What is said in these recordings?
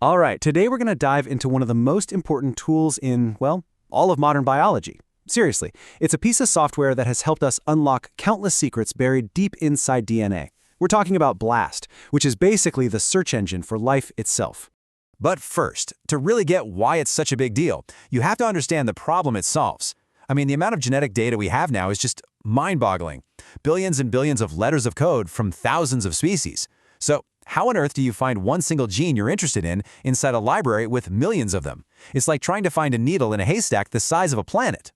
All right, today we're going to dive into one of the most important tools in, well, all of modern biology. Seriously, it's a piece of software that has helped us unlock countless secrets buried deep inside DNA. We're talking about BLAST, which is basically the search engine for life itself. But first, to really get why it's such a big deal, you have to understand the problem it solves. I mean, the amount of genetic data we have now is just mind-boggling. Billions and billions of letters of code from thousands of species. So, how on earth do you find one single gene you're interested in inside a library with millions of them? It's like trying to find a needle in a haystack the size of a planet.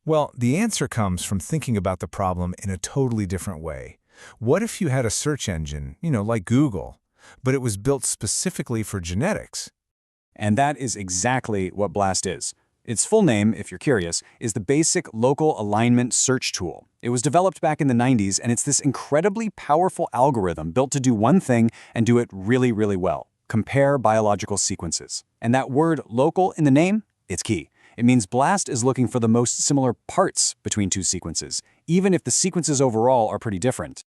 Well, the answer comes from thinking about the problem in a totally different way. What if you had a search engine, like Google, but it was built specifically for genetics? And that is exactly what BLAST is. Its full name, if you're curious, is the Basic Local Alignment Search Tool. It was developed back in the 90s, and it's this incredibly powerful algorithm built to do one thing and do it really, really well: compare biological sequences. And that word local in the name, it's key. It means BLAST is looking for the most similar parts between two sequences, even if the sequences overall are pretty different.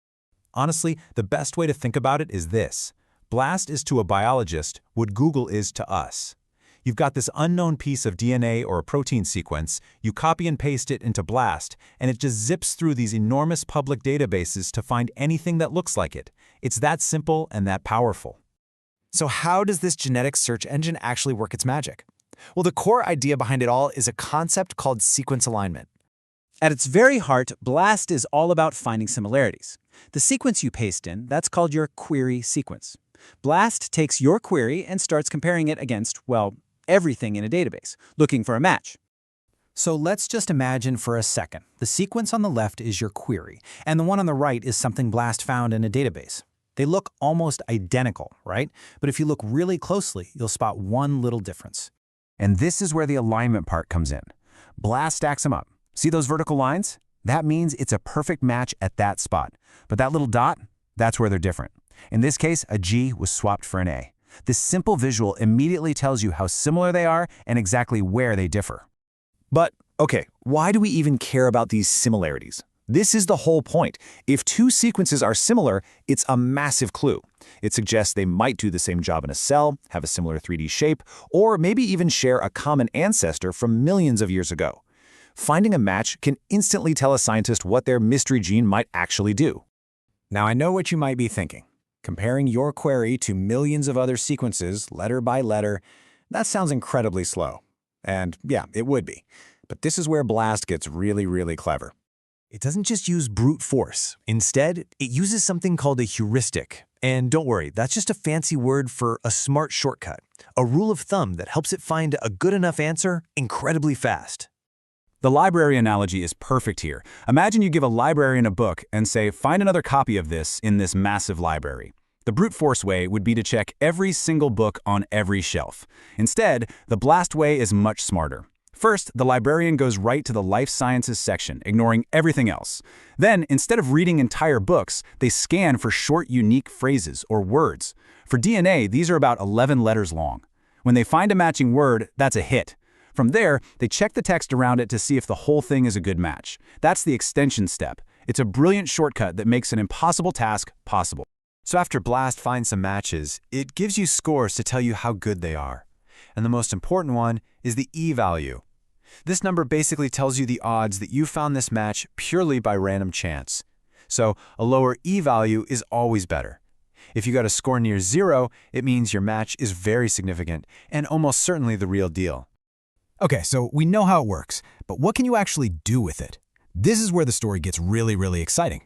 Honestly, the best way to think about it is this. BLAST is to a biologist what Google is to us. You've got this unknown piece of DNA or a protein sequence, you copy and paste it into BLAST, and it just zips through these enormous public databases to find anything that looks like it. It's that simple and that powerful. So how does this genetic search engine actually work its magic? Well, the core idea behind it all is a concept called sequence alignment. At its very heart, BLAST is all about finding similarities. The sequence you paste in, that's called your query sequence. BLAST takes your query and starts comparing it against, well, everything in a database, looking for a match. So let's just imagine for a second. The sequence on the left is your query, and the one on the right is something BLAST found in a database. They look almost identical, right? But if you look really closely, you'll spot one little difference. And this is where the alignment part comes in. BLAST stacks them up. See those vertical lines? That means it's a perfect match at that spot. But that little dot, that's where they're different. In this case, a G was swapped for an A. This simple visual immediately tells you how similar they are and exactly where they differ. But, okay, why do we even care about these similarities? This is the whole point. If two sequences are similar, it's a massive clue. It suggests they might do the same job in a cell, have a similar 3D shape, or maybe even share a common ancestor from millions of years ago. Finding a match can instantly tell a scientist what their mystery gene might actually do. Now I know what you might be thinking. Comparing your query to millions of other sequences, letter by letter, that sounds incredibly slow. And yeah, it would be. But this is where BLAST gets really, really clever. It doesn't just use brute force. Instead, it uses something called a heuristic. And don't worry, that's just a fancy word for a smart shortcut, a rule of thumb that helps it find a good enough answer incredibly fast. The library analogy is perfect here. Imagine you give a librarian a book and say, find another copy of this in this massive library. The brute force way would be to check every single book on every shelf. Instead, the BLAST way is much smarter. First, the librarian goes right to the life sciences section, ignoring everything else. Then, instead of reading entire books, they scan for short, unique phrases or words. For DNA, these are about 11 letters long. When they find a matching word, that's a hit. From there, they check the text around it to see if the whole thing is a good match. That's the extension step. It's a brilliant shortcut that makes an impossible task possible. So after BLAST finds some matches, it gives you scores to tell you how good they are. And the most important one is the E-value. This number basically tells you the odds that you found this match purely by random chance. So a lower E-value is always better. If you got a score near 0, it means your match is very significant and almost certainly the real deal. Okay, so we know how it works, but what can you actually do with it? This is where the story gets really, really exciting.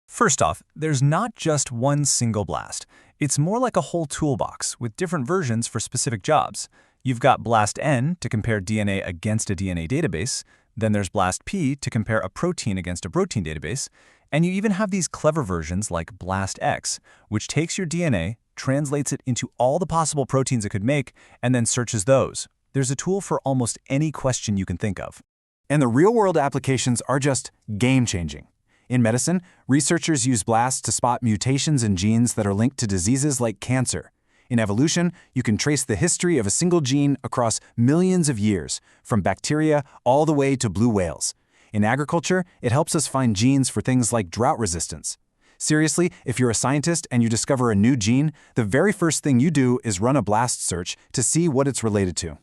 First off, there's not just one single BLAST. It's more like a whole toolbox with different versions for specific jobs. You've got BLAST-N to compare DNA against a DNA database, then there's BLAST-P to compare a protein against a protein database, and you even have these clever versions like BLAST-X, which takes your DNA, translates it into all the possible proteins it could make, and then searches those. There's a tool for almost any question you can think of. And the real-world applications are just game-changing. In medicine, researchers use BLAST to spot mutations in genes that are linked to diseases like cancer. In evolution, you can trace the history of a single gene across millions of years, from bacteria all the way to blue whales. In agriculture, it helps us find genes for things like drought resistance. Seriously, if you're a scientist and you discover a new gene, the very first thing you do is run a BLAST search to see what it's related to.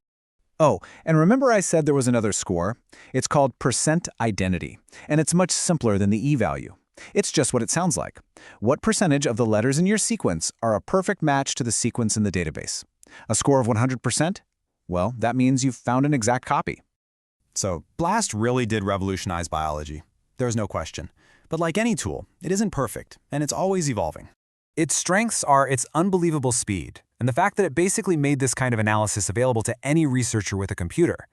Oh, and remember I said there was another score? It's called percent identity, and it's much simpler than the e-value. It's just what it sounds like. What percentage of the letters in your sequence are a perfect match to the sequence in the database? A score of 100%? Well, that means you've found an exact copy. So, BLAST really did revolutionize biology. There's no question. But like any tool, it isn't perfect, and it's always evolving. Its strengths are its unbelievable speed, and the fact that it basically made this kind of analysis available to any researcher with a computer.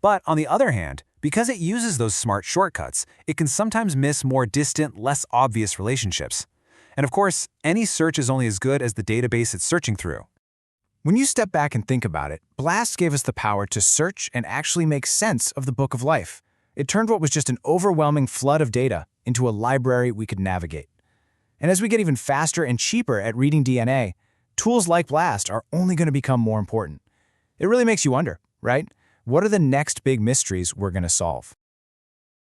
But on the other hand, because it uses those smart shortcuts, it can sometimes miss more distant, less obvious relationships. And of course, any search is only as good as the database it's searching through. When you step back and think about it, BLAST gave us the power to search and actually make sense of the book of life. It turned what was just an overwhelming flood of data into a library we could navigate. And as we get even faster and cheaper at reading DNA, tools like BLAST are only going to become more important. It really makes you wonder, right? What are the next big mysteries we're going to solve?